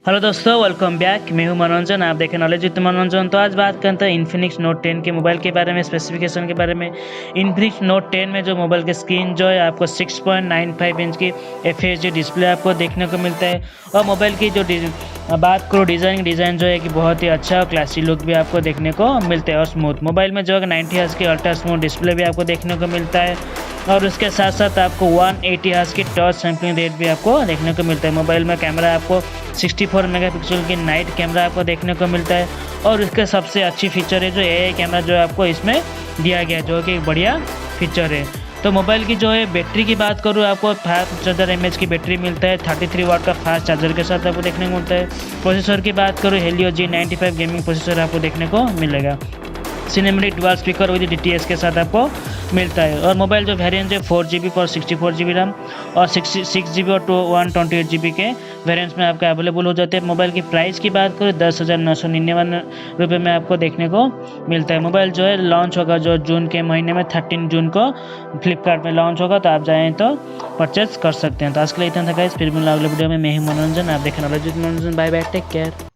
Hello दोस्तों, welcome back. मैं हूं मनोरंजन, आप देखें नॉलेज विद मनोरंजन। तो आज बात करते हैं इन्फिनिक्स नोट 10 के मोबाइल के बारे में, स्पेसिफिकेशन के बारे में। इन्फिनिक्स नोट 10 में जो मोबाइल की स्क्रीन जो है आपको 6.95 इंच की FHD डिस्प्ले आपको देखने को मिलता है। और मोबाइल की जो बात करो डिज़ाइन जो है कि बहुत ही अच्छा और क्लासी लुक भी आपको देखने को मिलता है। और स्मूथ मोबाइल में जो है 90 हर्ट्ज की अल्ट्रा स्मूथ डिस्प्ले भी आपको देखने को मिलता है। और उसके साथ साथ आपको 180 हर्ट्ज की टच सैंपलिंग रेट भी आपको देखने को मिलता है। मोबाइल में कैमरा आपको 64 मेगापिक्सल की नाइट कैमरा आपको देखने को मिलता है। और इसके सबसे अच्छी फीचर है जो AI कैमरा जो है आपको इसमें दिया गया है, जो कि एक बढ़िया फीचर है। तो मोबाइल की जो है बैटरी की बात करूँ, आपको 5000 mAh की बैटरी मिलता है। 33 वाट का फास्ट चार्जर के साथ आपको देखने को मिलता है। प्रोसेसर की बात करूँ, Helio G95 गेमिंग प्रोसेसर आपको देखने को मिलेगा। Cinematic dual speaker with DTS के साथ आपको मिलता है। और मोबाइल जो वेरिएंट है 4GB और 64GB रैम और 6GB और 128GB के वेरिएंट्स में आपको अवेलेबल हो जाते हैं। मोबाइल की प्राइस की बात करें 10,999 रुपये में आपको देखने को मिलता है। मोबाइल जो है लॉन्च होगा जो जून के महीने में 13 जून को फ्लिपकार्ट में लॉन्च होगा, तो आप जाएँ तो परचेज कर सकते हैं। तो आज के लिए इतना था गाइस, फिर मिलूंगा अगले वीडियो में। मैं ही मनोरंजन, आप देखें नॉलेज विद मनोरंजन। Bye bye, take care.